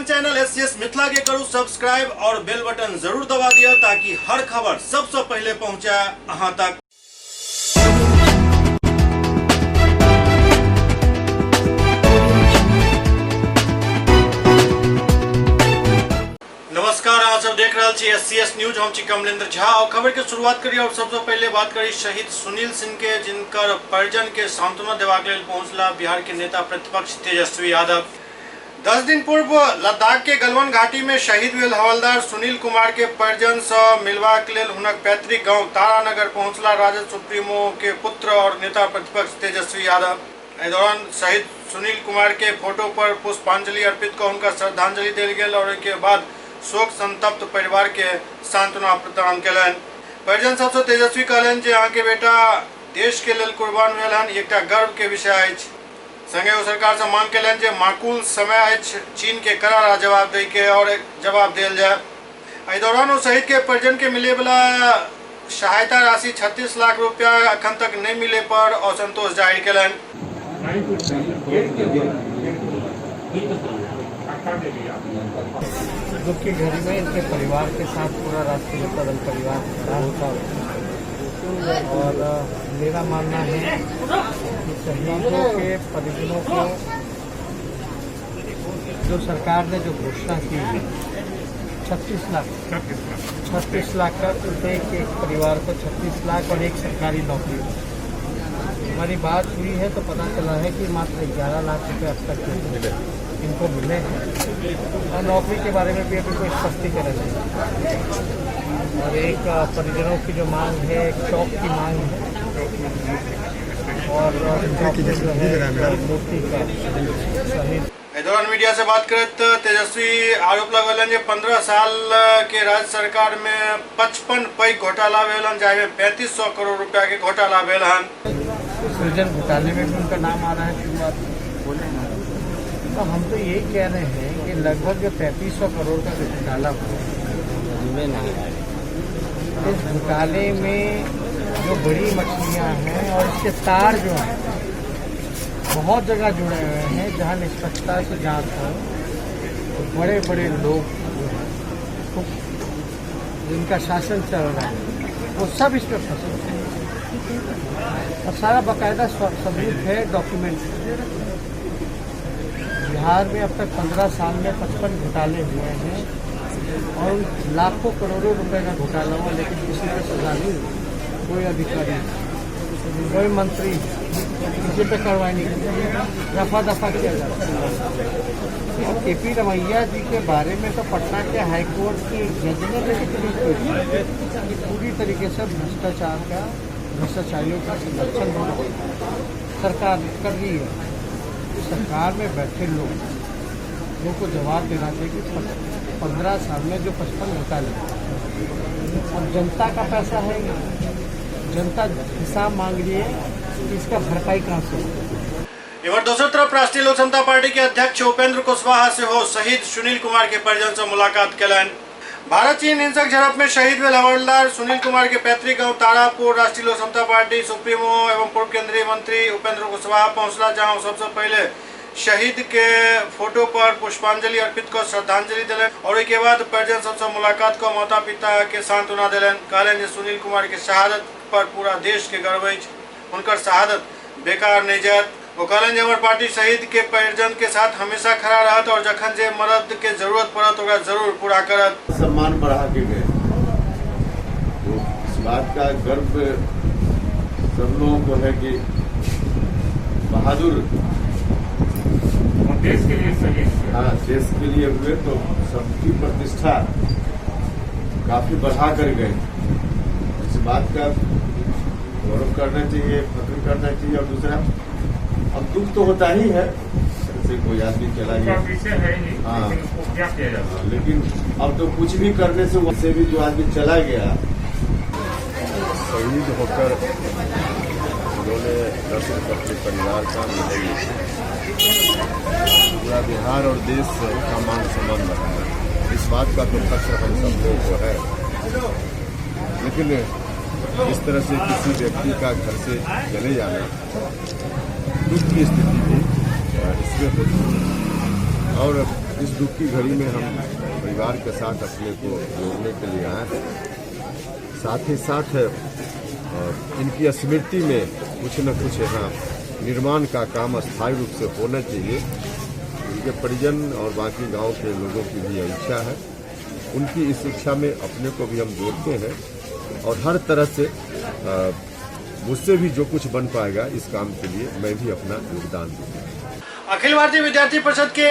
अपन channel SCS Mithila के करू subscribe और बेल बटन जरूर दबा दिया ताकि हर खबर सबसे पहले पहुंचे अहां तक। नमस्कार, आप सब देख रहे हैं एससीएस न्यूज। हम छी कमलेंद्र झा और खबर के शुरुआत करिए और सबसे पहले बात करी शहीद सुनील सिंह के, जिनकर परिजन के सांत्वना देबाक लेल पहुंचला बिहार के नेता प्रतिपक्ष तेजस्वी यादव। 10 दिन पूर्व लद्दाख के गलवान घाटी में शहीद भेल हवलदार सुनील कुमार के परिजन से मिलबाक लेल हुनक पैतृक गांव तारानगर पहुंचला राजद सुप्रीमो के पुत्र और नेता प्रतिपक्ष तेजस्वी यादव। एहि दौरान शहीद सुनील कुमार के फोटो पर पुष्पांजलि अर्पित कर उनका श्रद्धांजलि देल गेल और के बाद शोक संतप्त परिवार के सांत्वना प्रदान कयलनि। परिजन सबसे तेजस्वी कहलनि जे अहाँके बेटा देश के लेल कुर्बान भेल हन, एकटा गर्व के विषय अछि। संगे ओ सरकार से मांग कयलनि जे माकूल समय अछि चीन के करारा जवाब दै के और जवाब देल जाय। एहि दौरान ओ शहीद के परिजन के मिले वाला सहायता राशि 36 लाख रुपया अखन तक नहीं मिले पर असंतोष जाहिर कयलनि। दुख की घड़ी में इनके परिवार के साथ पूरा राष्ट्रीय जनता दल परिवार खड़ा होता है और मेरा मानना है कि शहीदों के परिजनों को जो सरकार ने जो घोषणा की है 36 लाख का प्रत्येक एक परिवार को 36 लाख और एक सरकारी नौकरी। हमारी बात हुई है तो पता चला है कि मात्र 11 लाख रुपये अब तक इनको मिले हैं और नौकरी के बारे में भी अभी कोई स्पष्टीकरण नहीं। और एक परिजनों की जो मांग है, एक चौक की मांग है और मूर्ति का शहीद। इस दौरान मीडिया से बात करें तो तेजस्वी आरोप लगल जे 15 साल के राज्य सरकार में 55 पैघ घोटाला भेल हन, जाहि में 3500 करोड़ रुपया के घोटाला भेल हन। सृजन घोटाले में भी उनका नाम आ रहा है शुरुआत बोले ना, तो हम तो यही कह रहे हैं कि लगभग जो 3500 करोड़ का जो घोटाला हुआ इस घोटाले में जो बड़ी मछलियां हैं और इसके तार जो हैं बहुत जगह जुड़े हुए हैं जहां निष्पक्षता से जांच हो, तो बड़े बड़े लोग जिनका शासन चल रहा है वो सब इस पर फंसे और सारा बाकायदा सबूत है, डॉक्यूमेंट। बिहार में अब तक 15 साल में 55 घोटाले हुए हैं और लाखों करोड़ों रुपए का घोटाला हुआ, लेकिन किसी को सजा नहीं हुई। कोई अधिकारी, कोई मंत्री किसी पे कार्रवाई नहीं की, रफा दफा किया जाता है। केपी रमैया जी के बारे में तो पटना के हाईकोर्ट की जज ने भी पूरी तरीके से भ्रष्टाचारियों का संरक्षण होना सरकार कर रही है। सरकार में बैठे लोगों को जवाब देना चाहिए कि 15 साल में जो 55 घोटाले और जनता का पैसा है, जनता हिसाब मांग रही है कि इसका भरपाई कहाँ से हो। इधर दूसरी तरफ राष्ट्रीय लोक समता पार्टी के अध्यक्ष उपेंद्र कुशवाहा से हो शहीद सुनील कुमार के परिजन से मुलाकात कयलनि। भारत चीन हिंसक झड़प में शहीद भेल हवलदार सुनील कुमार के पैतृक गांव तारापुर राष्ट्रीय लोक समता पार्टी सुप्रीमो एवं पूर्व केंद्रीय मंत्री उपेंद्र कुशवाहा पहुंचला, जहां सबसे पहले शहीद के फोटो पर पुष्पांजलि अर्पित कर श्रद्धांजलि दिलन और उसके बाद परिजन सबसे मुलाकात कर माता पिता के सांत्वना दिलन। कहलन जे सुनील कुमार के शहादत पर पूरा देश के गर्व अछि, उनकर शहादत बेकार नहीं जायत। वो कहलन जे हमर पार्टी शहीद के परिजन के साथ हमेशा खड़ा रहत और जखन जे मदद के जरूरत पड़त ओकरा जरूर पूरा करत। सम्मान बढ़ा के गए, तो इस बात का गर्व सब लोगों को है कि बहादुर देश के लिए शहीद, हाँ देश के लिए हुए तो सबकी प्रतिष्ठा काफी बढ़ा कर गए। इस बात का गौरव करना चाहिए, फख्र करना चाहिए। और दूसरा, अब दुख तो होता ही है, जैसे कोई आदमी चला गया, हाँ क्या किया जाता, लेकिन अब तो कुछ भी करने से वैसे भी जो आदमी चला गया शहीद होकर उन्होंने न सिर्फ अपने परिवार का नहीं पूरा बिहार और देश का मान सम्मान बढ़ाया। इस बात का तो फख्र हम सब लोगों को है, लेकिन इस तरह से किसी व्यक्ति का घर से चले जाना दुख की स्थिति भी इसमें होती है। और इस दुख की घड़ी में हम परिवार के साथ अपने को जोड़ने के लिए आए हैं। साथ ही साथ इनकी स्मृति में कुछ न कुछ यहाँ निर्माण का काम अस्थायी रूप से होना चाहिए। उनके परिजन और बाकी गांव के लोगों की भी इच्छा है। उनकी इस इच्छा में अपने को भी हम जोड़ते हैं और हर तरह से मुझसे भी जो कुछ बन पाएगा इस काम के लिए मैं भी अपना योगदान दूंगा। अखिल भारतीय विद्यार्थी परिषद के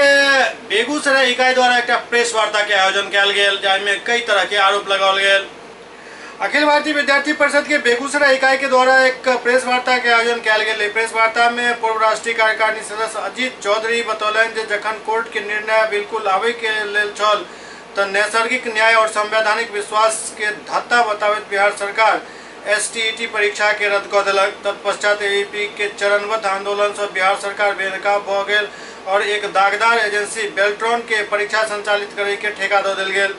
बेगूसराय इकाई द्वारा एक प्रेस वार्ता के आयोजन किया गया, जाहिमे कई तरह के आरोप लगाओल गेल। अखिल भारतीय विद्यार्थी परिषद के बेगूसराय इकाई के द्वारा एक प्रेस वार्ता के आयोजन किया गया। प्रेस वार्ता में पूर्व राष्ट्रीय कार्यकारिणी सदस्य अजीत चौधरी बतौलन जे जखन कोर्ट के निर्णय बिल्कुल आवे के लेल छल तो नैसर्गिक न्याय और संवैधानिक विश्वास के धत्ता बताबैत बिहार सरकार STET परीक्षा के रद्द कऽ देलक। तत्पश्चात AEP के चरणबद्ध आंदोलन से बिहार सरकार बेनकाब भऽ गेल और एक दागदार एजेंसी बेल्ट्रॉन के परीक्षा संचालित करे के ठेका दऽ देल गेल।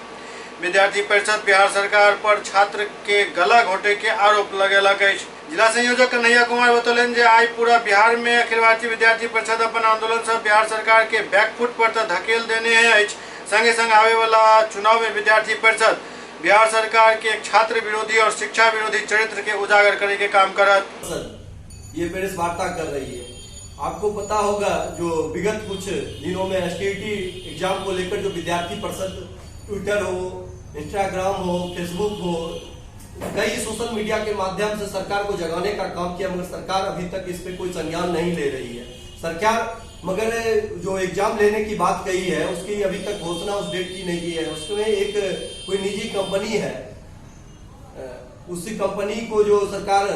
विद्यार्थी परिषद बिहार सरकार पर छात्र के गला घोटे के आरोप लगेलक अछि। जिला संयोजक कन्हैया कुमार बतौलन जे आई पूरा बिहार में अखिल भारतीय विद्यार्थी परिषद अपन आंदोलन से बिहार सरकार के बैकफुट पर तो धकेल देने अछि। संगे संग आवे वाला चुनाव में विद्यार्थी परिषद बिहार सरकार के छात्र विरोधी और शिक्षा विरोधी चरित्र के उजागर करने के काम करत। ये प्रेस वार्ता कर रही है। आपको पता होगा जो विगत कुछ दिनों में STET एग्जाम को लेकर जो विद्यार्थी परिषद ट्विटर हो, इंस्टाग्राम हो, फेसबुक हो, कई सोशल मीडिया के माध्यम से सरकार को जगाने का काम किया, मगर सरकार अभी तक इस पे कोई संज्ञान नहीं ले रही है। सरकार मगर जो एग्जाम लेने की बात कही है उसकी अभी तक घोषणा उस डेट की नहीं की है। उसमें एक कोई निजी कंपनी है, उसी कंपनी को जो सरकार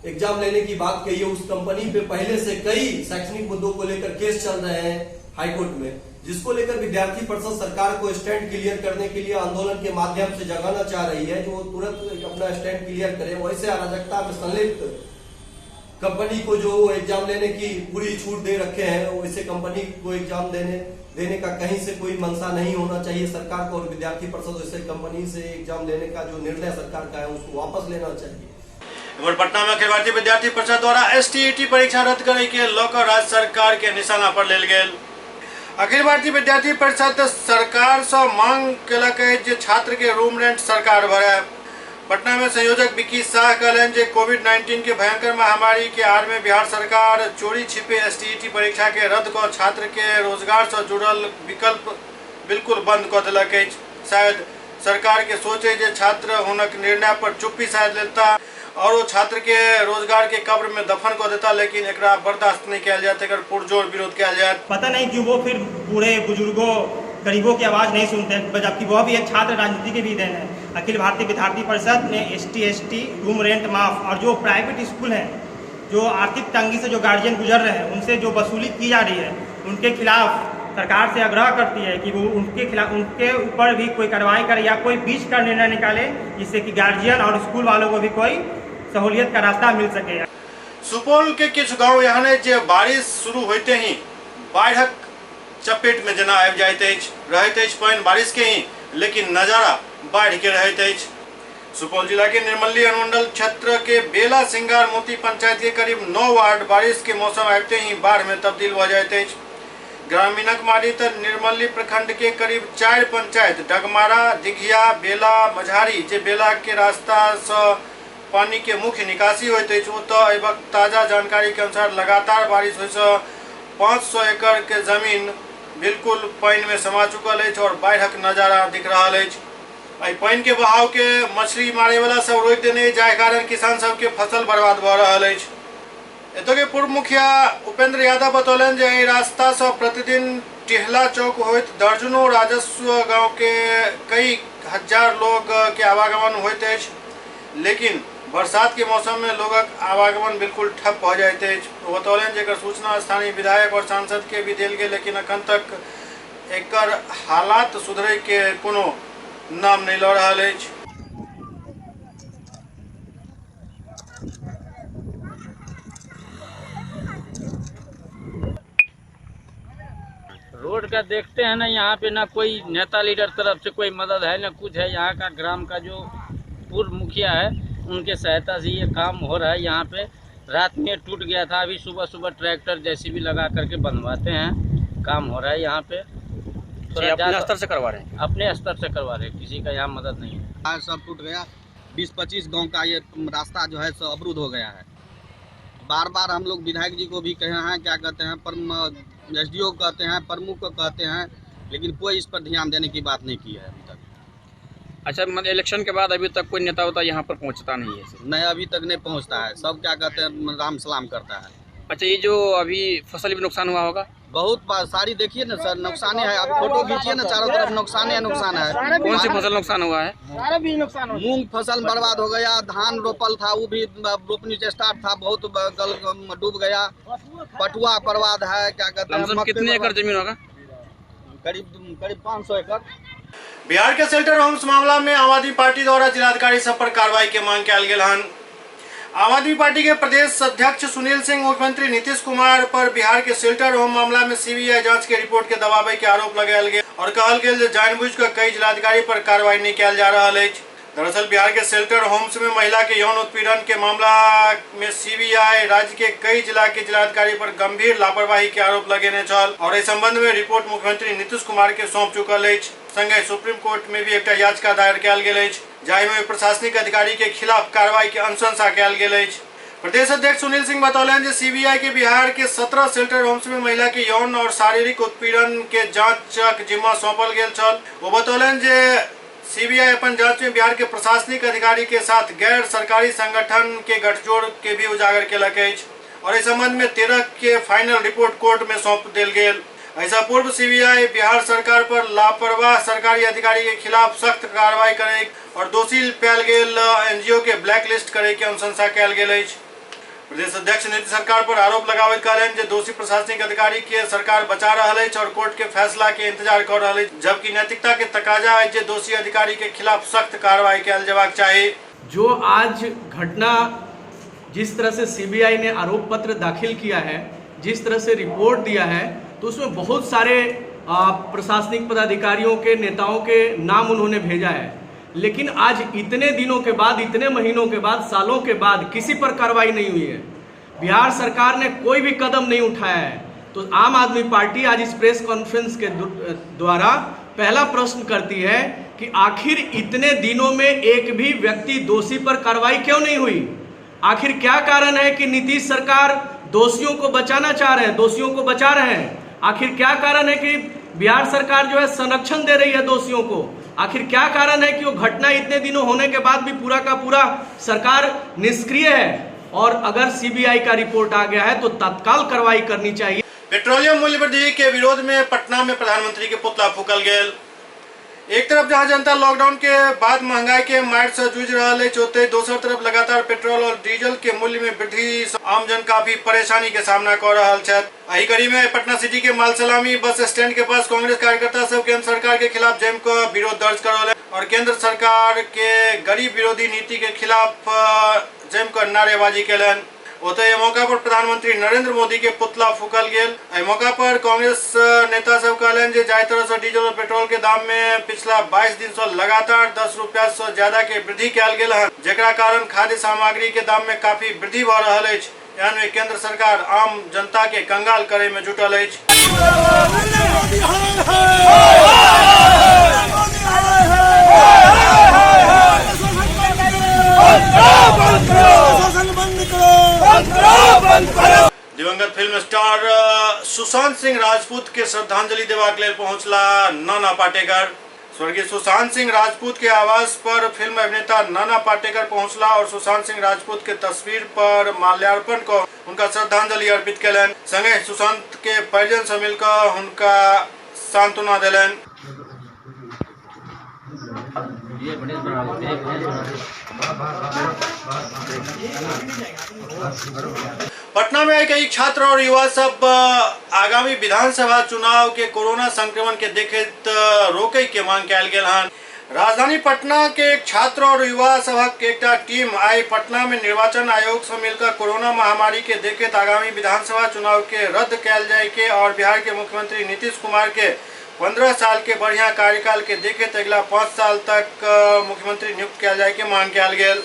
एग्जाम लेने की बात कही है, उस कंपनी पे पहले से कई शैक्षणिक मुद्दों को लेकर केस चल रहे हैं हाईकोर्ट में, जिसको लेकर विद्यार्थी परिषद सरकार को स्टैंड क्लियर करने के लिए आंदोलन के माध्यम से जगाना चाह रही है, जो तुरंत अपना स्टैंड क्लियर करे। वैसे अराजकता में संलिप्त कंपनी को जो एग्जाम लेने की पूरी छूट दे रखे हैं, वैसे कंपनी को एग्जाम देने का कहीं से कोई मंशा नहीं होना चाहिए सरकार को। और विद्यार्थी परिषद वैसे कंपनी से एग्जाम लेने का जो निर्णय सरकार का है उसको वापस लेना चाहिए। पटना में अखिल भारतीय विद्यार्थी परिषद द्वारा STET परीक्षा रद्द करे के लेकर राज्य सरकार के निशाना पर लेल गेल। अखिल भारतीय विद्यार्थी परिषद सरकार से मांग केलक जे छात्र के रूम रेंट सरकार भरे। पटना में संयोजक विकी शाह कहलन जे कोविड-19 के भयंकर महामारी के आड़ में बिहार सरकार चोरी छिपे STET परीक्षा के रद्द कर छात्र के रोजगार से जुड़ल विकल्प बिल्कुल बंद कर देलक अछि। शायद सरकार के सोचे जे छात्र हुनक निर्णय पर चुप्पी शायद लेता और वो छात्र के रोजगार के कब्र में दफन कर देता, लेकिन एकरा बर्दाश्त नहीं किया जाए, एकर पुरजोर विरोध किया जाए। पता नहीं क्यों वो फिर बूढ़े बुजुर्गों गरीबों की आवाज़ नहीं सुनते, जबकि वह भी एक छात्र राजनीति के भी देन है। अखिल भारतीय विद्यार्थी परिषद ने ST रूम रेंट माफ और जो प्राइवेट स्कूल हैं, जो आर्थिक तंगी से जो गार्जियन गुजर रहे हैं, उनसे जो वसूली की जा रही है, उनके खिलाफ सरकार से आग्रह करती है कि वो उनके ऊपर भी कोई कार्रवाई करे या कोई बीच का निर्णय निकाले, जिससे कि गार्जियन और स्कूल वालों को भी कोई सहूलियत का रास्ता मिल सके। सुपौल के किछु गाँव यहाँ जे बारिश शुरू होते ही बाढ़क चपेट में जना आबि जाइत अछि, रहैत अछि पानि बारिश के ही, लेकिन नजारा बाढ़ के रहैत अछि। सुपौल जिला के निर्मली अनुमंडल क्षेत्र के बेला सिंगार मोती पंचायत के करीब 9 वार्ड बारिश के मौसम आते ही बाढ़ में तब्दील हो जाइत अछि। ग्रामीणक मारी तो निर्मली प्रखंड के करीब 4 पंचायत डगमारा, दिघिया, बेला, मझारी जे बेला के रास्ता से पानी के मुख्य निकासी होइत अछि, ओतऽ एहि वक्त ताजा जानकारी के अनुसार लगातार बारिश होय से 500 एकड़ के जमीन बिल्कुल पानी में समा चुकल है और बाढ़क नजारा दिख रहा है। पानी के बहाव के मछली मारे वाला सब रोक देने जाय कारण किसान सब के फसल बर्बाद भ रहा है। एतऽ के पूर्व मुखिया उपेंद्र यादव बतौलन जे रास्ता से प्रतिदिन टिहला चौक होइत दर्जनों राजस्व गांव के कई हजार लोग के आवागमन होइत अछि, लेकिन बरसात के मौसम में लोगक आवागमन बिल्कुल ठप हो जाते हैं। बतौलन जेकर सूचना स्थानीय विधायक और सांसद के भी दिल गए, लेकिन अखन तक एकर हालात सुधरे के कोनो नाम नहीं लऽ रहल अछि। रोड का देखते हैं ना, यहाँ पे ना कोई नेता लीडर तरफ से कोई मदद है ना कुछ है। यहाँ का ग्राम का जो पूर्व मुखिया है उनके सहायता से ये काम हो रहा है। यहाँ पे रात में टूट गया था, अभी सुबह सुबह ट्रैक्टर JCB लगा करके बनवाते हैं, काम हो रहा है यहाँ पे। थोड़ा अपने ज्यादा स्तर से करवा रहे हैं? अपने स्तर से करवा रहे हैं, किसी का यहाँ मदद नहीं है। सब टूट गया। 20-25 गांव का ये रास्ता जो है सो अवरुद्ध हो गया है। बार बार हम लोग विधायक जी को भी कहे हैं, क्या कहते हैं, SDO कहते हैं, प्रमुख को कहते हैं, लेकिन कोई इस पर ध्यान देने की बात नहीं की है अभी तक। अच्छा, मतलब इलेक्शन के बाद अभी तक कोई नेता होता यहाँ पर पहुँचता नहीं है? नहीं, अभी तक नहीं पहुंचता है। सब क्या कहते हैं, राम सलाम करता है। अच्छा, ये जो अभी फसल भी नुकसान हुआ होगा? बहुत सारी देखिए ना सर, नुकसान है। आप फोटो खींचिए ना, चारों तरफ नुकसान है, नुकसान है। कौन सी फसल नुकसान हुआ है? मूंग फसल बर्बाद हो गया, धान रोपल था वो भी रोपनी स्टार्ट था, बहुत डूब गया। पटुआ बर्बाद है, क्या कहते हैं। कितने एकड़ जमीन होगा? करीब 500 एकड़। बिहार के शेल्टर होम्स मामला में आम आदमी पार्टी द्वारा जिलाधिकारी सब पर कार्रवाई के मांग कल गेल हन। आम आदमी पार्टी के प्रदेश अध्यक्ष सुनील सिंह मुख्यमंत्री नीतीश कुमार पर बिहार के शेल्टर होम मामला में CBI जांच के रिपोर्ट के दबावे के आरोप लगायल गेल और कहल गेल जे जानबूझ कई जिलाधिकारी पर कार्रवाई नहीं कयल जा रहा है। दरअसल बिहार के शेल्टर होम्स में महिला के यौन उत्पीड़न के मामला में CBI राज्य के कई जिला के जिलाधिकारी पर गंभीर लापरवाही के आरोप लगेने छल और इस संबंध में रिपोर्ट मुख्यमंत्री नीतीश कुमार के सौंप चुकल अछि। संगे सुप्रीम कोर्ट में भी एक याचिका दायर कयल गेल अछि, जाहि में प्रशासनिक अधिकारी के खिलाफ कार्रवाई के अनुशंसा कयल गेल अछि। प्रदेश अध्यक्ष सुनील सिंह बतौलन जे CBI के बिहार के 17 शेल्टर होम्स में महिला के यौन और शारीरिक उत्पीड़न के जांचक जिम्मा सौंपल गेल छल। वो बतौलन जे CBI अपन जांच में बिहार के प्रशासनिक अधिकारी के साथ गैर सरकारी संगठन के गठजोड़ के भी उजागर केलक अछि और इस संबंध में 13 के फाइनल रिपोर्ट कोर्ट में सौंप देल गेल। ऐसा पूर्व CBI बिहार सरकार पर लापरवाह सरकारी अधिकारी के खिलाफ सख्त कार्रवाई करे और दोषी पायल गेल NGO के ब्लैक लिस्ट करे के अनुशंसा कयल गेल अछि। प्रदेश अध्यक्ष नीतीश सरकार पर आरोप लगावैत कहलनि जे दोषी प्रशासनिक अधिकारी के सरकार बचा रहल अछि और कोर्ट के फैसला के इंतजार कर रहल अछि, जबकि नैतिकता के तकाजा है जे दोषी अधिकारी के खिलाफ सख्त कार्रवाई कयल जेबाक चाही। जो आज घटना, जिस तरह से CBI ने आरोप पत्र दाखिल किया है, जिस तरह से रिपोर्ट दिया है, तो उसमें बहुत सारे प्रशासनिक पदाधिकारियों के, नेताओं के नाम उन्होंने भेजा है। लेकिन आज इतने दिनों के बाद, इतने महीनों के बाद, सालों के बाद किसी पर कार्रवाई नहीं हुई है। बिहार सरकार ने कोई भी कदम नहीं उठाया है। तो आम आदमी पार्टी आज इस प्रेस कॉन्फ्रेंस के द्वारा पहला प्रश्न करती है कि आखिर इतने दिनों में एक भी व्यक्ति दोषी पर कार्रवाई क्यों नहीं हुई? आखिर क्या कारण है कि नीतीश सरकार दोषियों को बचाना चाह रहे हैं, दोषियों को बचा रहे हैं? आखिर क्या कारण है कि बिहार सरकार जो है संरक्षण दे रही है दोषियों को? आखिर क्या कारण है कि वो घटना इतने दिनों होने के बाद भी पूरा का पूरा सरकार निष्क्रिय है? और अगर CBI का रिपोर्ट आ गया है तो तत्काल कार्रवाई करनी चाहिए। पेट्रोलियम मूल्य वृद्धि के विरोध में पटना में प्रधानमंत्री के पुतला फूकल गेल। एक तरफ जहां जनता लॉकडाउन के बाद महंगाई के मार से जूझ रहा है, ओते दोसर तरफ लगातार पेट्रोल और डीजल के मूल्य में वृद्धि से आम जन काफी परेशानी के सामना कर रहा है। एही कड़ी में पटना सिटी के मालसलामी बस स्टैंड के पास कांग्रेस कार्यकर्ता सब केंद्र सरकार के खिलाफ जम का विरोध दर्ज करौले और केंद्र सरकार के गरीब विरोधी नीति के खिलाफ जम कर नारेबाजी कैलन। ओते मौका पर प्रधानमंत्री नरेंद्र मोदी के पुतला फूकल गेल। मौका पर कांग्रेस नेता सब कहलन जे जाय तरह से डीजल और पेट्रोल के दाम में पिछला 22 दिन से लगातार 10 रुपया से ज्यादा के वृद्धि कयल गेल है, जेकरा कारण खाद्य सामग्री के दाम में काफी वृद्धि भ रहल अछि। यानी में केंद्र सरकार आम जनता के कंगाल करे में जुटल अछि। दिवंगत फिल्म स्टार सुशांत सिंह राजपूत के श्रद्धांजलि देबाक लेल पहुंचला नाना पाटेकर। स्वर्गीय सुशांत सिंह राजपूत के आवास पर फिल्म अभिनेता नाना पाटेकर पहुंचला और सुशांत सिंह राजपूत के तस्वीर पर माल्यार्पण को उनका श्रद्धांजलि अर्पित कलन। संगे सुशांत के परिजन से मिलकर उनका सांत्वना दिलन। पटना में कई छात्र और युवा सब आगामी विधानसभा चुनाव के कोरोना संक्रमण के देखते रोके के मांग कयल गेल हन। राजधानी पटना के एक छात्र और युवा सभक एक टीम आई पटना में निर्वाचन आयोग से मिलकर कोरोना महामारी के देखते आगामी विधानसभा चुनाव के रद्द कयल जाए के और बिहार के मुख्यमंत्री नीतीश कुमार के 15 साल के बढ़िया कार्यकाल के देखे अगला 5 साल तक मुख्यमंत्री नियुक्त किया जाए के मांग कयल गेल।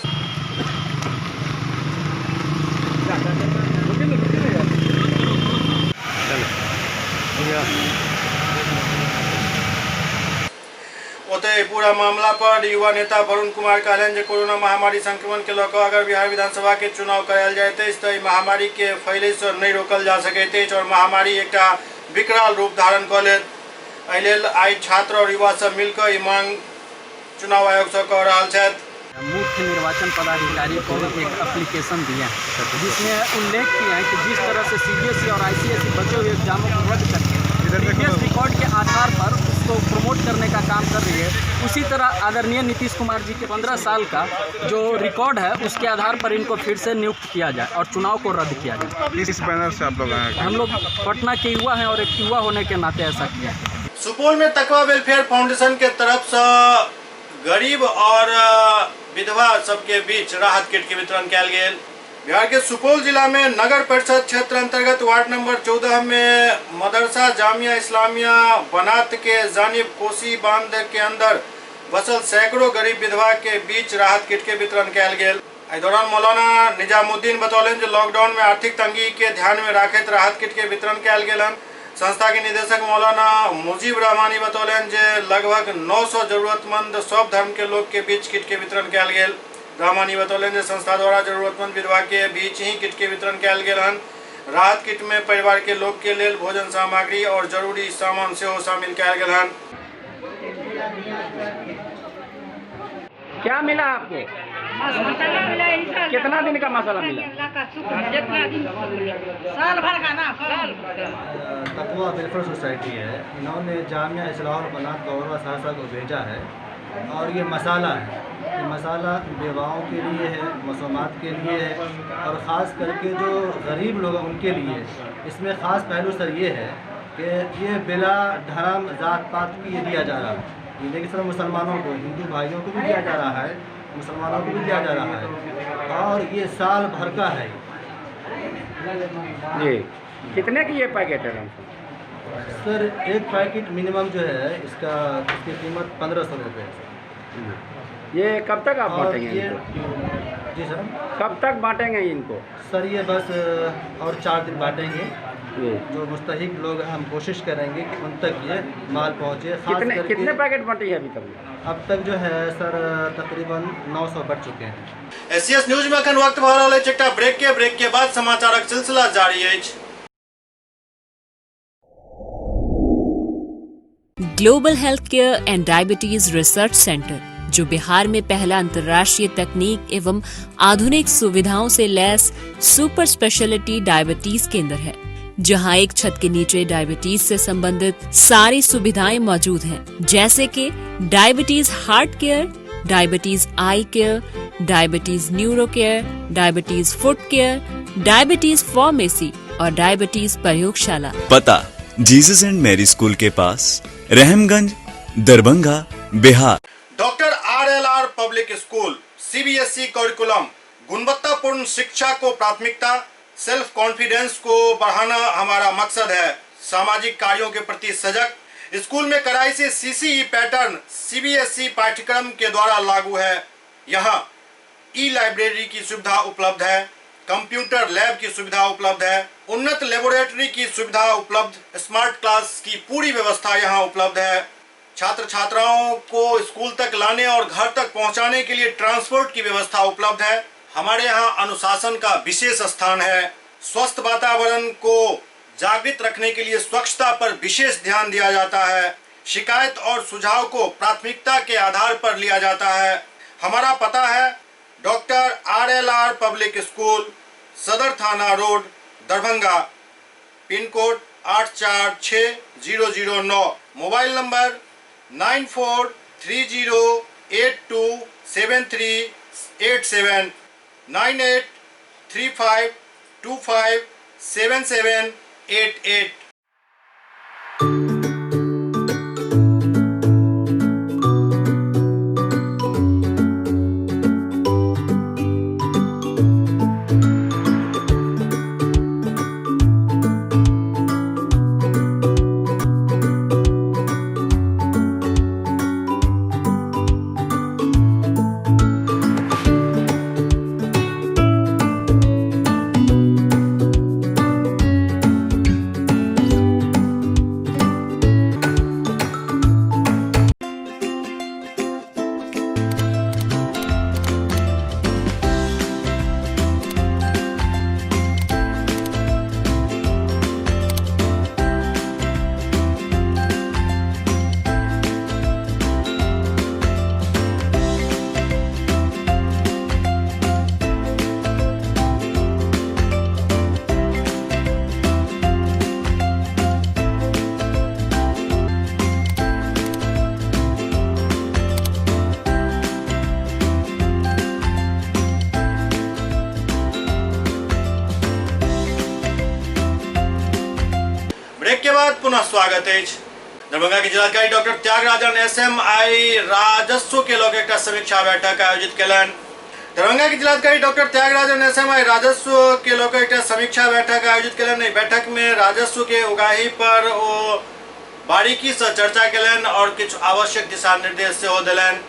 ओते पूरा मामला पर युवा नेता वरुण कुमार कहलन जे कोरोना महामारी संक्रमण के लऽ अगर बिहार विधानसभा के चुनाव करायल जाइत अछि तऽ महामारी के फैले से नहीं रोकल जा सकैत अछि और महामारी एकटा विकराल रूप धारण कऽ लेत। एहि लेल आइ छात्र और युवा सब मिलकर ई मांग चुनाव आयोग से कऽ रहल छथि। मुख्य निर्वाचन पदाधिकारी को एक एप्लीकेशन दिया है जिसमें उल्लेख किया है कि जिस तरह से CBSE और ICSE बचे हुए एग्जामों को रद्द करके प्रीवियस रिकॉर्ड के आधार पर उसको प्रमोट करने का काम कर रही है, उसी तरह आदरणीय नीतीश कुमार जी के 15 साल का जो रिकॉर्ड है उसके आधार पर इनको फिर से नियुक्त किया जाए और चुनाव को रद्द किया जाए। इस बैनर से आप लोग आए? हम लोग पटना के युवा हैं और एक युवा होने के नाते ऐसा किया। सुपौल में तकवा वेलफेयर फाउंडेशन के तरफ से गरीब और विधवा सबके बीच राहत किट के वितरण किया गया। बिहार के सुपौल जिला में नगर परिषद क्षेत्र अंतर्गत वार्ड नंबर 14 में मदरसा जामिया इस्लामिया बनात के जानिब कोसी बांध के अंदर बसल सैकड़ों गरीब विधवा के बीच राहत किट के वितरण किया गया। इस दौरान मौलाना निजामुद्दीन बतौलन जो लॉकडाउन में आर्थिक तंगी के ध्यान में रखते राहत किट के वितरण किया गया। संस्था के निदेशक मौलाना मुजीब रहमानी बतौलन जे लगभग 900 जरूरतमंद सब धर्म के लोग के बीच किट के वितरण किया गया। रहमानी बतौलन जे संस्था द्वारा जरूरतमंद विधवा के बीच ही किट के वितरण किया गया। राहत किट में परिवार के लोग के लिए भोजन सामग्री और जरूरी सामान से शामिल किया गया। क्या मिला आपको? कितना दिन का मसाला मिला? साल भर का ना। तकवा वेलफेयर सोसाइटी है, इन्होंने जामिया इस्लाह बनात गौरवा सहरसा को भेजा है और ये मसाला है। ये मसाला विधवाओं के लिए है, मसूमात के लिए है और ख़ास करके जो गरीब लोग हैं उनके लिए। इसमें ख़ास पहलू सर ये है कि ये बिला धर्म जात पात की ये दिया जा रहा है। ये देखिए सर, मुसलमानों को, हिंदू भाइयों को भी दिया जा रहा है, मुसलमानों को भी दिया जा रहा है और ये साल भर का है। जी कितने की ये पैकेट है? सर एक पैकेट मिनिमम जो है इसकी कीमत 1500 रुपये है। ये कब तक आप बांटेंगे? जी सर। कब तक बांटेंगे इनको? सर ये बस और 4 दिन बांटेंगे। जो मुस्तहिक लोग हम कोशिश करेंगे कि उन तक ये माल पहुँचे। कितने पैकेट बांटी है अभी तक? अब तक जो है सर तकरीबन 900 बढ़ चुके हैं। SCS न्यूज में अखन वक्त भऽ रहल अछि एकटा ब्रेक के बाद समाचारक सिलसिला जारी अछि। Global health care and diabetes research centre, जो बिहार में पहला अंतर्राष्ट्रीय तकनीक एवं आधुनिक सुविधाओं से लैस सुपर स्पेशलिटी डायबिटीज केंद्र है, जहां एक छत के नीचे डायबिटीज से संबंधित सारी सुविधाएं मौजूद हैं, जैसे कि diabetes heart care, diabetes eye care, diabetes neuro care, diabetes foot care, diabetes pharmacy और डायबिटीज प्रयोगशाला। पता जीसस एंड मैरी स्कूल के पास, Rahamganj, Darbhanga, Bihar. Doctor RLR public school CBSE curriculum, गुणवत्तापूर्ण शिक्षा को प्राथमिकता, सेल्फ कॉन्फिडेंस को बढ़ाना हमारा मकसद है। सामाजिक कार्यों के प्रति सजग। स्कूल में कड़ाई से CCE पैटर्न CBSE पाठ्यक्रम के द्वारा लागू है। यहाँ ई-लाइब्रेरी की सुविधा उपलब्ध है, कंप्यूटर लैब की सुविधा उपलब्ध है, उन्नत लेबोरेटरी की सुविधा उपलब्ध, स्मार्ट क्लास की पूरी व्यवस्था यहाँ उपलब्ध है। छात्र छात्राओं को स्कूल तक लाने और घर तक पहुँचाने के लिए ट्रांसपोर्ट की व्यवस्था उपलब्ध है। हमारे यहाँ अनुशासन का विशेष स्थान है। स्वस्थ वातावरण को जागृत रखने के लिए स्वच्छता पर विशेष ध्यान दिया जाता है। शिकायत और सुझाव को प्राथमिकता के आधार पर लिया जाता है। हमारा पता है डॉक्टर RLR पब्लिक स्कूल, सदर थाना road, Darbhanga, pin code 846009, mobile number 9430827387, 9835257788। पुनः स्वागत है। दरभंगा के जिलाधिकारी डॉक्टर त्यागराजन एसएमआई राजस्व के लोग एक समीक्षा बैठक आयोजित कलन। दरभंगा के जिलाधिकारी डॉक्टर त्यागराजन एसएमआई राजस्व के लोग एक समीक्षा बैठक आयोजित कलन। बैठक में राजस्व के उगाही पर वो बारीकी से चर्चा कलन और कुछ आवश्यक दिशा निर्देश से हो दिलन।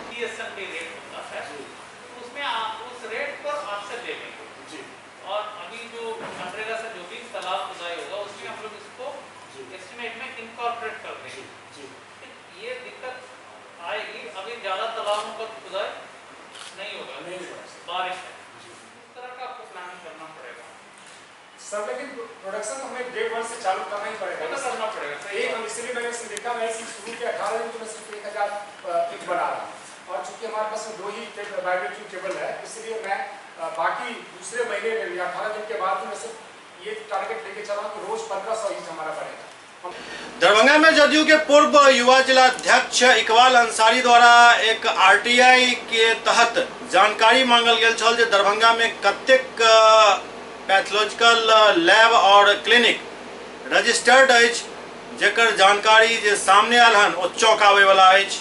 सर लेकिन प्रोडक्शन हमें डे 1 से चालू करना ही पड़ेगा, करना पड़ेगा। एक हम इसलिए मैंने देखा है कि शुरू के 18 दिन में सिर्फ 1000 किट बना रहा और चूंकि हमारे पास 2 ही बायोमेट्रिक टेबल है, इसलिए मैं बाकी दूसरे महीने में या 18 दिन के बाद में सिर्फ ये टारगेट लेके चला कि रोज 1500 ईच हमारा बढ़ेगा। दरभंगा में जदयू के पूर्व युवा जिला अध्यक्ष इकबाल अंसारी द्वारा एक आरटीआई के तहत जानकारी मांगल गेल छल जे दरभंगा में कतेक पैथोलॉजिकल लैब और क्लिनिक रजिस्टर्ड अछि, जेकर जानकारी जे सामने आयल हन ओ चौंकावे वाला अछि।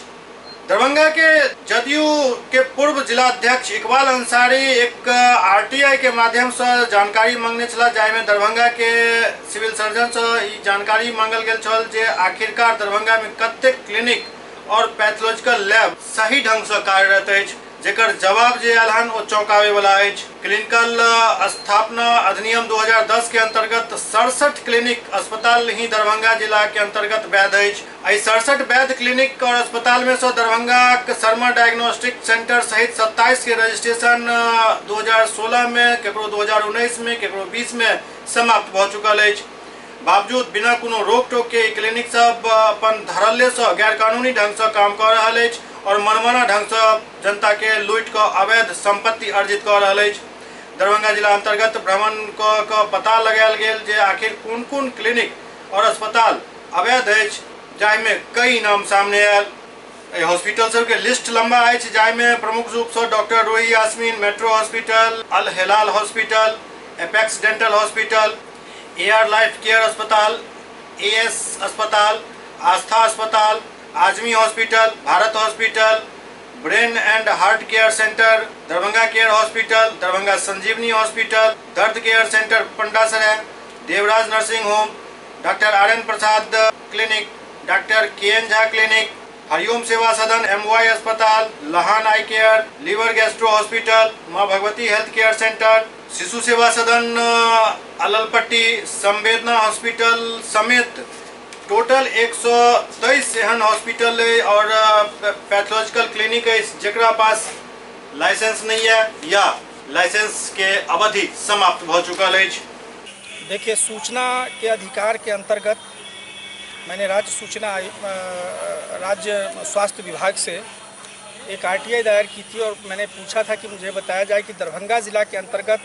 दरभंगा के जदयू के पूर्व जिला अध्यक्ष इकबाल अंसारी एक आरटीआई के माध्यम से जानकारी मांगने छला, जाहिमे दरभंगा के सिविल सर्जन से ई जानकारी मांगल गेल छल जे आखिरकार दरभंगा में कतेक क्लिनिक और पैथोलॉजिकल लैब सही ढंग से कार्यरत अछि, जेकर जवाब जे आयल हन ओ चौंकावे वाला अछि। क्लिनिकल स्थापना अधिनियम 2010 के अंतर्गत 67 क्लिनिक अस्पताल ही दरभंगा जिला के अंतर्गत वैध अछि। एहि 67 वैध क्लिनिक और अस्पताल में से दरभंगा के शर्मा डायग्नोस्टिक सेंटर सहित 27 के रजिस्ट्रेशन 2016 में, केकरो 2019 में, केकरो 20 में समाप्त भ चुकल अछि। बावजूद बिना कोनो रोक टोक के क्लिनिक सब अपन धरल्ले से गैर कानूनी ढंग से काम कर रहल अछि और मनमाना ढंग से जनता के लूट कर अवैध संपत्ति अर्जित कर रहल अछि। दरभंगा जिला अंतर्गत भ्रमण का पता लगायल गेल जे आखिर कोन कोन क्लिनिक और अस्पताल अवैध अछि, जाहिमे कई नाम सामने आयल। हॉस्पिटल सब के लिस्ट लंबा अछि, जाहिमे प्रमुख रूप से doctor Rohi Yasmeen metro hospital, Al Hilal hospital, apex dental hospital, air life care अस्पताल, एएस अस्पताल, आस्था अस्पताल, Azmi hospital, Bharat hospital, brain and heart care centre, Darbhanga care hospital, Darbhanga Sanjeevani hospital, Dard care centre Pandasara, Devraj nursing home, doctor R N. Prasad clinic, doctor K N. Jha clinic, Hariom Sewa Sadan MY अस्पताल, Lahan eye care, liver gastro hospital, Maa Bhagwati health care centre, शिशु सेवा सदन अललपट्टी, संवेदना hospital समेत total 123 एहन hospital और pathological clinic है जकरा पास लाइसेंस नहीं है या लाइसेंस के अवधि समाप्त हो चुकल है। देखिए, सूचना के अधिकार के अंतर्गत मैंने राज्य स्वास्थ्य विभाग से एक आरटीआई दायर की थी और मैंने पूछा था कि मुझे बताया जाए कि दरभंगा जिला के अंतर्गत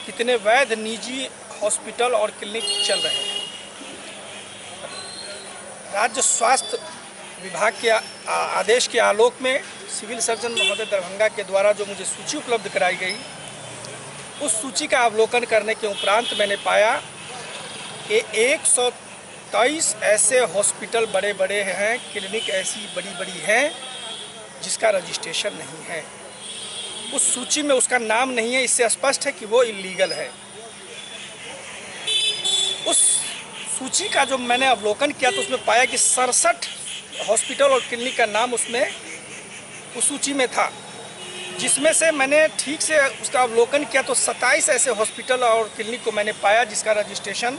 कितने वैध निजी हॉस्पिटल और क्लिनिक चल रहे हैं। राज्य स्वास्थ्य विभाग के आदेश के आलोक में सिविल सर्जन महोदय दरभंगा के द्वारा जो मुझे सूची उपलब्ध कराई गई, उस सूची का अवलोकन करने के उपरांत मैंने पाया कि 123 ऐसे हॉस्पिटल बड़े बड़े हैं, क्लिनिक ऐसी बड़ी बड़ी हैं जिसका रजिस्ट्रेशन नहीं है। उस सूची में उसका नाम नहीं है, इससे स्पष्ट है कि वो इलीगल है। उस सूची का जो मैंने अवलोकन किया तो उसमें पाया कि 67 हॉस्पिटल और क्लिनिक का नाम उसमें उस सूची में था, जिसमें से मैंने ठीक से उसका अवलोकन किया तो 27 ऐसे हॉस्पिटल और क्लिनिक को मैंने पाया जिसका रजिस्ट्रेशन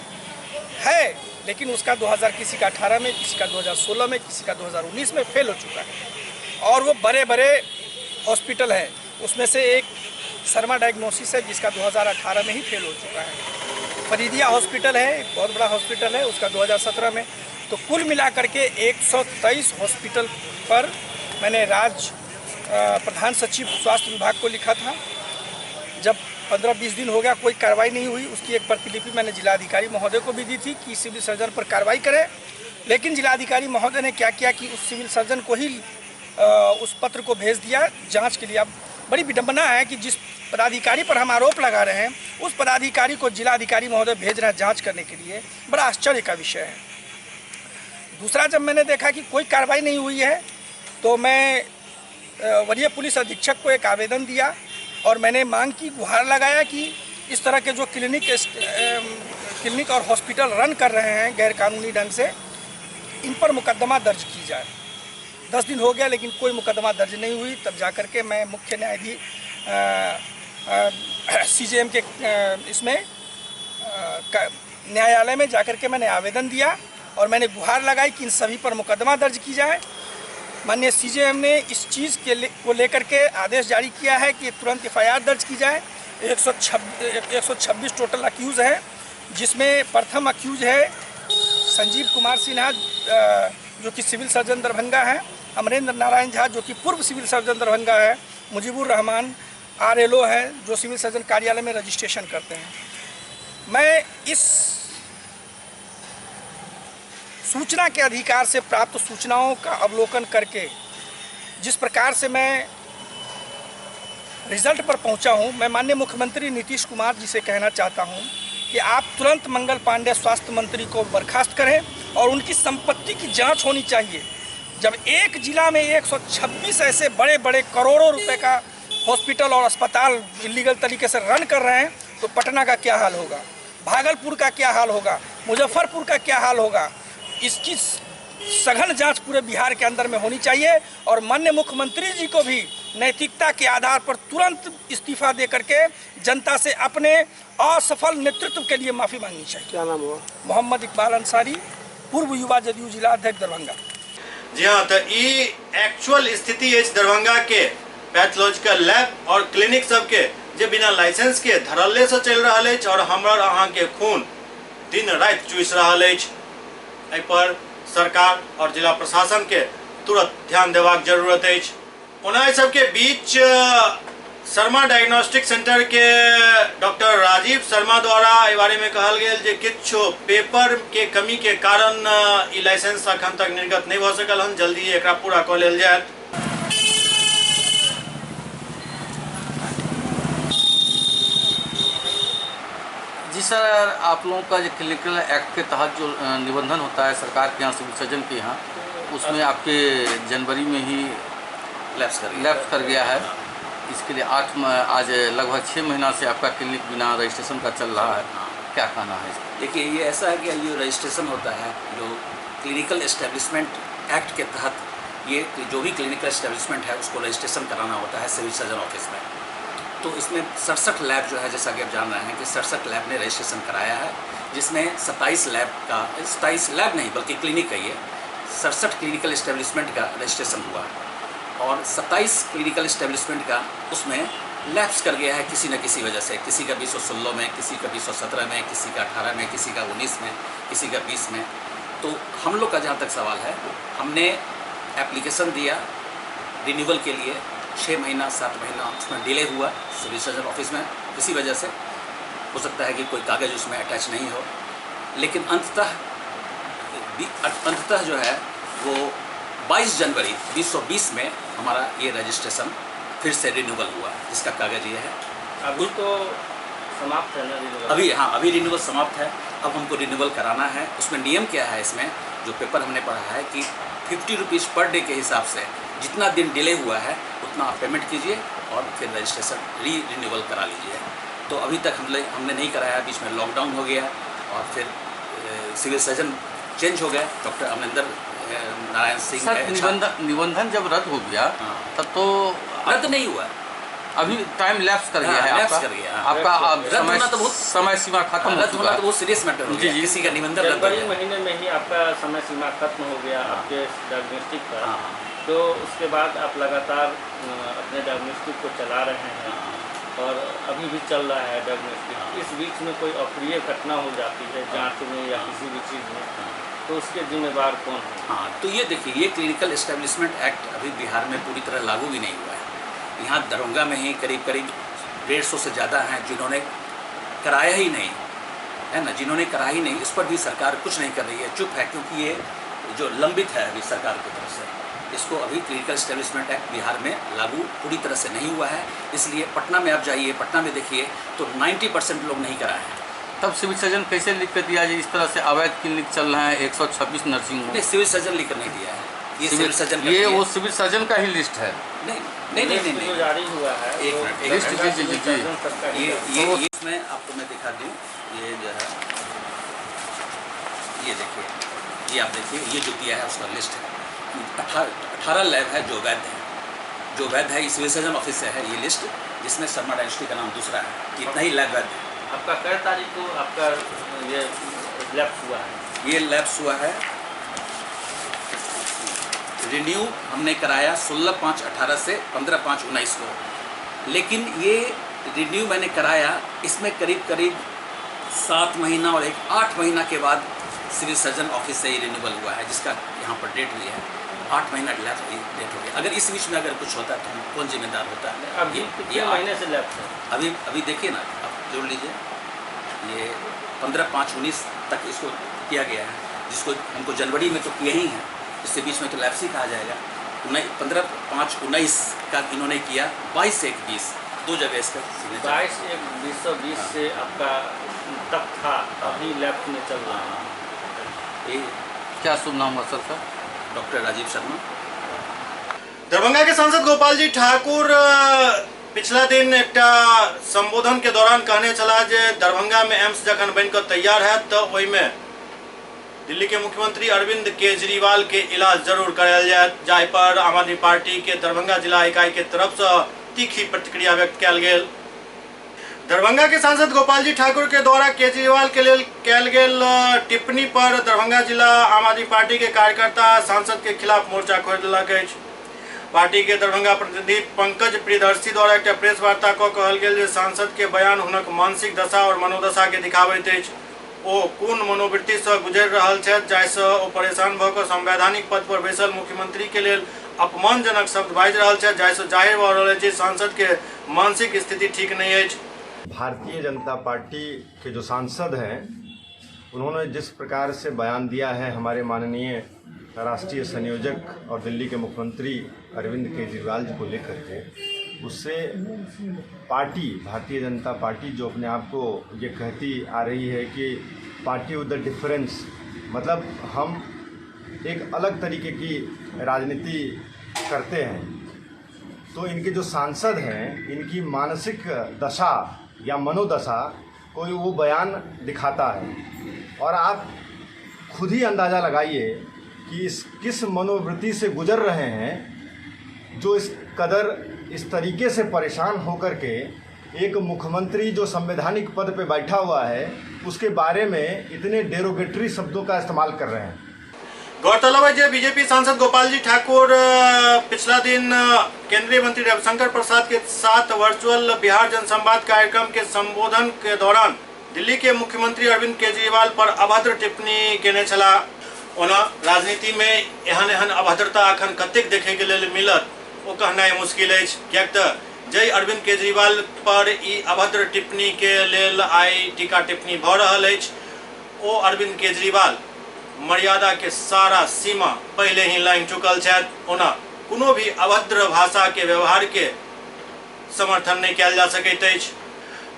है, लेकिन उसका 2000 किसी का 18 में, किसी का 2016 में, किसी का 2019 में फेल हो चुका है। और वो बड़े बड़े हॉस्पिटल हैं, उसमें से एक शर्मा डायग्नोसिस है जिसका 2018 में ही फेल हो चुका है। फरीदिया हॉस्पिटल है, एक बहुत बड़ा हॉस्पिटल है, उसका 2017 में। तो कुल मिलाकर के 123 हॉस्पिटल पर मैंने राज्य प्रधान सचिव स्वास्थ्य विभाग को लिखा था। जब 15-20 दिन हो गया कोई कार्रवाई नहीं हुई, उसकी एक प्रतिलिपि मैंने जिलाधिकारी महोदय को भी दी थी कि सिविल सर्जन पर कार्रवाई करें, लेकिन जिलाधिकारी महोदय ने क्या किया कि उस सिविल सर्जन को ही उस पत्र को भेज दिया जांच के लिए। अब बड़ी विडंबना है कि जिस पदाधिकारी पर हम आरोप लगा रहे हैं उस पदाधिकारी को जिलाधिकारी महोदय भेज रहे हैं जांच करने के लिए, बड़ा आश्चर्य का विषय है। दूसरा, जब मैंने देखा कि कोई कार्रवाई नहीं हुई है तो मैं वरीय पुलिस अधीक्षक को एक आवेदन दिया और मैंने मांग की, गुहार लगाया कि इस तरह के जो क्लिनिक और हॉस्पिटल रन कर रहे हैं गैरकानूनी ढंग से, इन पर मुकदमा दर्ज की जाए। 10 दिन हो गया लेकिन कोई मुकदमा दर्ज नहीं हुई। तब जाकर के मैं मुख्य न्यायाधीश CJM के इसमें न्यायालय में जाकर के मैंने आवेदन दिया और मैंने गुहार लगाई कि इन सभी पर मुकदमा दर्ज की जाए। माननीय CJM ने इस चीज़ को लेकर के आदेश जारी किया है कि तुरंत FIR दर्ज की जाए। 126 टोटल अक्यूज़ है, जिसमें प्रथम अक्यूज है संजीव कुमार सिन्हा जो कि सिविल सर्जन दरभंगा है, अमरेंद्र नारायण झा जो कि पूर्व सिविल सर्जन दरभंगा है, मुजीबुर रहमान RLO है जो सिविल सर्जन कार्यालय में रजिस्ट्रेशन करते हैं। मैं इस सूचना के अधिकार से प्राप्त सूचनाओं का अवलोकन करके जिस प्रकार से मैं रिजल्ट पर पहुंचा हूं, मैं माननीय मुख्यमंत्री नीतीश कुमार जी से कहना चाहता हूं कि आप तुरंत मंगल पांडे स्वास्थ्य मंत्री को बर्खास्त करें और उनकी संपत्ति की जांच होनी चाहिए। जब एक जिला में 126 ऐसे बड़े बड़े करोड़ों रुपए का हॉस्पिटल और अस्पताल इलीगल तरीके से रन कर रहे हैं तो पटना का क्या हाल होगा, भागलपुर का क्या हाल होगा, मुजफ्फरपुर का क्या हाल होगा। इसकी सघन जांच पूरे बिहार के अंदर में होनी चाहिए और माननीय मुख्यमंत्री जी को भी नैतिकता के आधार पर तुरंत इस्तीफा दे करके जनता से अपने असफल नेतृत्व के लिए माफ़ी मांगनी चाहिए। क्या नाम हुआ? मोहम्मद इकबाल अंसारी, पूर्व युवा जदयू जिला अध्यक्ष दरभंगा। जी हाँ, तो ये एक्चुअल स्थिति है दरभंगा के पैथोलॉजिकल लैब और क्लिनिक सब के जे बिना लाइसेंस के धरल्ले से चल रहा है और हमार अहाँ के खून दिन रात चूस रहा है। एहि पर सरकार और जिला प्रशासन के तुरंत ध्यान देवाक जरूरत है। ओना सबके बीच शर्मा डायग्नोस्टिक सेंटर के डॉक्टर राजीव शर्मा द्वारा इस बारे में कहल गेल जे किछु पेपर के कमी के कारण ई लाइसेंस अखन तक निर्गत नहीं हो सकल हन, जल्दी एकरा पूरा कऽ लेल जायत। जी सर, आप लोगों का जो क्लिनिकल एक्ट के तहत जो निबंधन होता है सरकार के यहाँ सिविल सर्जन के यहाँ, उसमें आपके जनवरी में ही लैप्स कर गया है। इसके लिए आज लगभग 6 महीना से आपका क्लिनिक बिना रजिस्ट्रेशन का चल रहा है, क्या कहना है? देखिए, ये ऐसा है कि ये रजिस्ट्रेशन होता है जो क्लिनिकल एस्टेब्लिशमेंट एक्ट के तहत, ये जो भी क्लिनिकल एस्टेब्लिशमेंट है उसको रजिस्ट्रेशन कराना होता है सिविल सर्जन ऑफिस में। तो इसमें 67 लैब जो है, जैसा कि आप जान रहे हैं कि 67 लैब ने रजिस्ट्रेशन कराया है, जिसमें 27 लैब का, 27 लैब नहीं बल्कि क्लिनिक है, ये 67 क्लिनिकल एस्टेब्लिशमेंट का रजिस्ट्रेशन हुआ और 27 क्लिनिकल एस्टेब्लिशमेंट का उसमें लैप्स कर गया है किसी न किसी वजह से। किसी का 2016 में, किसी का 2017 में, किसी का 18 में, किसी का 19 में, किसी का 20 में। तो हम लोग का जहाँ तक सवाल है, हमने एप्लीकेशन दिया रिन्यूअल के लिए, 6 महीना 7 महीना उसमें डिले हुआ सिविल सर्जन ऑफिस में, किसी वजह से हो सकता है कि कोई कागज़ उसमें अटैच नहीं हो, लेकिन अंततः जो है वो 22 जनवरी 2020 में हमारा ये रजिस्ट्रेशन फिर से रिन्यूअल हुआ, जिसका कागज़ ये है। अभी तो समाप्त है ना रिन्यूअल? अभी रिन्यूअल समाप्त है। अब हमको रिन्यूअल कराना है। उसमें नियम क्या है, इसमें जो पेपर हमने पढ़ा है कि 50 रुपीज़ पर डे के हिसाब से जितना दिन डिले हुआ है उतना आप पेमेंट कीजिए और फिर रजिस्ट्रेशन रिन्यूअल करा लीजिए। तो अभी तक हमने नहीं कराया, बीच में लॉकडाउन हो गया और फिर सिविल सर्जन चेंज हो गए, डॉक्टर अमरिंदर नारायण सिंह। सर, निबंधन जब रद्द हो गया तब तो रद्द नहीं हुआ, अभी टाइम लैप्स कर गया है आपका। समय सीमा खत्म हो चुका है। तो वो सीरियस मैटर हो गया, किसी का निबंधन रद्द हो गया। महीने में ही आपका समय सीमा खत्म हो गया आपके डायग्नोस्टिक का। तो उसके बाद आप लगातार अपने डायग्नोस्टिक को चला रहे हैं और अभी भी चल रहा है डायग्नोस्टिक। इस बीच में कोई अप्रिय घटना हो जाती है जांच में या किसी भी चीज़ में, तो उसके जिम्मेदार कौन है? हाँ, तो ये देखिए, ये क्लिनिकल एस्टेब्लिशमेंट एक्ट अभी बिहार में पूरी तरह लागू भी नहीं हुआ है। यहाँ दरभंगा में ही करीब 150 से ज़्यादा हैं जिन्होंने कराया ही नहीं है ना, जिन्होंने कराया ही नहीं। इस पर भी सरकार कुछ नहीं कर रही है, चुप है, क्योंकि ये जो लंबित है अभी सरकार की तरफ से। इसको अभी क्लिनिकल एस्टेब्लिशमेंट एक्ट बिहार में लागू पूरी तरह से नहीं हुआ है। इसलिए पटना में आप जाइए, पटना में देखिए तो 90% लोग नहीं कराए हैं। तब सिविल सर्जन कैसे लिख कर दिया जी इस तरह से अवैध क्लिनिक चल रहा है 126 नर्सिंग होम? नहीं, सिविल सर्जन लिख कर नहीं दिया है, ये सिविल सर्जन का ये है। वो सिविल सर्जन का ही लिस्ट है। नहीं जारी हुआ है एक मिनट, लिस्ट ये इसमें आपको मैं दिखा दूं, ये जो है ये देखिए, ये आप देखिए, ये जो दिया है उसका लिस्ट है। 18 लैब है जो वैध है, सिविल सर्जन ऑफिस से है ये लिस्ट, जिसमें शर्मा डायनेस्टी का नाम दूसरा है। इतना ही लैब वैध है। आपका कै तारीख को आपका ये लैप्स हुआ है? ये लैप्स हुआ है, रिन्यू हमने कराया 16/5/18 से 15/5/19 को, लेकिन ये रिन्यू मैंने कराया, इसमें करीब 7 महीना और 8 महीना के बाद सिविल सर्जन ऑफिस से ही रिन्यूअल हुआ है, जिसका यहाँ पर डेट भी है। 8 महीना लैप्स डेट हो गया। अगर इस बीच में अगर कुछ होता है तो कौन जिम्मेदार होता है? अभी कितने महीने से लैप्स है? अभी देखिए ना, आप जोड़ लीजिए, ये 15/5/19 तक इसको किया गया है, जिसको हमको जनवरी में तो किया ही है, इससे बीच में तो लैप्स ही कहा जाएगा। 15/5/19 का इन्होंने किया, 22/1/20 2 जगह इसका 22/1/20 से आपका तक था, अभी लैप्स में चल रहा है। ये क्या शुभ नाम हुआ सर का? डॉक्टर राजीव शर्मा। दरभंगा के सांसद गोपाल जी ठाकुर पिछला दिन एक संबोधन के दौरान कहने चला जे दरभंगा में एम्स जखन बनकर तैयार है तो वही में दिल्ली के मुख्यमंत्री अरविंद केजरीवाल के इलाज जरूर करायल जाए, जाहि पर आम आदमी पार्टी के दरभंगा जिला इकाई के तरफ से तीखी प्रतिक्रिया व्यक्त कयल गेल। दरभंगा के सांसद गोपाल जी ठाकुर के द्वारा केजरीवाल के लिए कयल गेल टिप्पणी पर दरभंगा जिला आम आदमी पार्टी के कार्यकर्ता सांसद के खिलाफ मोर्चा खोल देलक अछि। पार्टी के दरभंगा प्रतिनिधि पंकज प्रियदर्शी द्वारा एक प्रेस वार्ता कऽ कहल गेल जे सांसद के बयान हुनक मानसिक दशा और मनोदशा के दिखाबैत अछि। ओ कोन मनोवृत्ति से गुजरि रहल छथि जाहिसँ ओ परेशान भऽ कऽ संवैधानिक पद पर बैसल मुख्यमंत्री के लेल अपमानजनक शब्द बाजि रहल छथि, जाहिसँ जाहिर भऽ रहल अछि सांसद के मानसिक स्थिति ठीक नहीं अछि। भारतीय जनता पार्टी के जो सांसद हैं उन्होंने जिस प्रकार से बयान दिया है हमारे माननीय राष्ट्रीय संयोजक और दिल्ली के मुख्यमंत्री अरविंद केजरीवाल जी को लेकर के, उससे पार्टी भारतीय जनता पार्टी जो अपने आप को ये कहती आ रही है कि पार्टी विद द डिफरेंस, मतलब हम एक अलग तरीके की राजनीति करते हैं, तो इनके जो सांसद हैं इनकी मानसिक दशा या मनोदशा कोई वो बयान दिखाता है। और आप खुद ही अंदाज़ा लगाइए कि इस किस मनोवृत्ति से गुजर रहे हैं जो इस कदर इस तरीके से परेशान होकर के एक मुख्यमंत्री जो संवैधानिक पद पे बैठा हुआ है उसके बारे में इतने डेरोगेटरी शब्दों का इस्तेमाल कर रहे हैं। गौरतलब है कि बीजेपी सांसद गोपाल जी ठाकुर पिछला दिन केंद्रीय मंत्री रविशंकर प्रसाद के साथ वर्चुअल बिहार जनसंवाद कार्यक्रम के संबोधन के दौरान दिल्ली के मुख्यमंत्री अरविंद केजरीवाल पर अभद्र टिप्पणी केने छला। ओना राजनीति में एहन एहन अभद्रता अखन कतेक देखे के लेल मिलत ओ कहनाइ मुश्किल अछि, कियाक तऽ जय अरविंद केजरीवाल पर ई अभद्र टिप्पणी के लेल आई टीका टिप्पणी भऽ रहल अछि, ओ अरविंद केजरीवाल मर्यादा के सारा सीमा पहले ही लांघि चुकल छथि। ओना कोनो भी अभद्र भाषा के व्यवहार के समर्थन नहीं कयल जा सकैत अछि।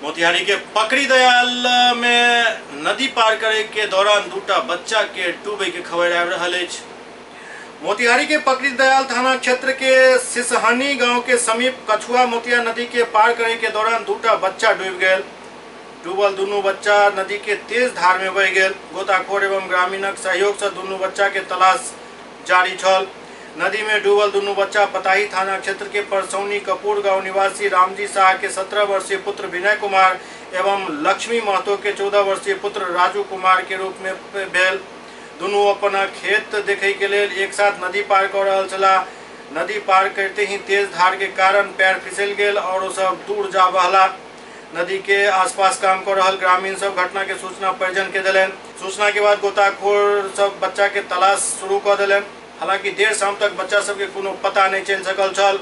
मोतिहारी के पकड़ी दयाल में नदी पार करे के दौरान दूटा बच्चा के डूबे के खबर आबि रहल अछि। मोतिहारी के पकड़ी दयाल थाना क्षेत्र के सिसहनी गांव के समीप कछुआ मोतिया नदी के पार करे के दौरान दूटा बच्चा डूबि गेल। डूबल दुनू बच्चा नदी के तेज धार में बहि गेल। गोताखोर एवं ग्रामीणक सहयोग से दुनू बच्चा के तलाश जारी छल। नदी में डूबल दुनू बच्चा पताही थाना क्षेत्र के परसौनी कपूर गांव निवासी रामजी शाह के 17 वर्षीय पुत्र विनय कुमार एवं लक्ष्मी महतो के 14 वर्षीय पुत्र राजू कुमार के रूप में भेल। दुनू अपन खेत देखे के लेल एक साथ नदी पार कर रहल छलाह। नदी पार करते ही तेज धार के कारण पैर फिसल गेल और वो सब दूर जा बहला। नदी के आसपास काम कर रहल ग्रामीण सब घटना के सूचना परिजन के दिलन। सूचना के बाद गोताखोर सब बच्चा के तलाश शुरू कर दिलन। हालांकि देर शाम तक बच्चा सब के कोनो पता नहीं चल सकल छल।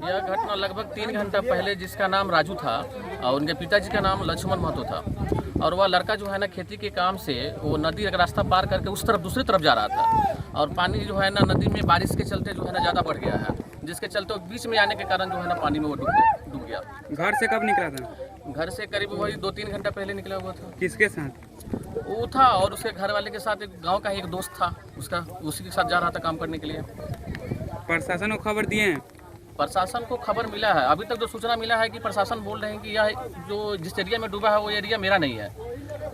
यह घटना लगभग 3 घंटा पहले जिसका नाम राजू था और उनके पिताजी का नाम लक्ष्मण महतो था, और वह लड़का जो है ना खेती के काम से वो नदी का रास्ता पार करके उस तरफ दूसरी तरफ जा रहा था और पानी जो है ना नदी में बारिश के चलते जो है ना ज़्यादा बढ़ गया है, जिसके चलते वो बीच में आने के कारण जो है ना पानी में वो डूब गया। घर से कब निकला था? घर से करीब वही 2-3 घंटा पहले निकला हुआ था। किसके साथ? वो था और उसके घर वाले के साथ, एक गाँव का ही एक दोस्त था उसका, उसी के साथ जा रहा था काम करने के लिए। प्रशासन को खबर दिए हैं? प्रशासन को खबर मिला है, अभी तक जो सूचना मिला है कि प्रशासन बोल रहे हैं कि यह जो जिस एरिया में डूबा है वो एरिया मेरा नहीं है,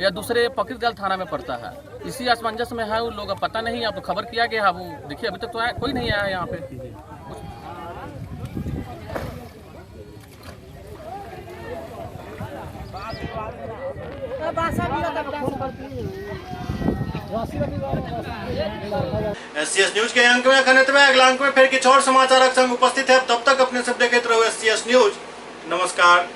यह दूसरे पकीरगल थाना में पड़ता है। इसी असमंजस में है उन लोग, अब पता नहीं, अब तो खबर किया गया है। वो देखिए अभी तक तो कोई नहीं आया यहाँ पे। SCS न्यूज के अंक में खनित में अगला अंक में फिर कुछ और समाचार संग उपस्थित है। तब तक अपने सब देखते रहो SCS न्यूज। नमस्कार।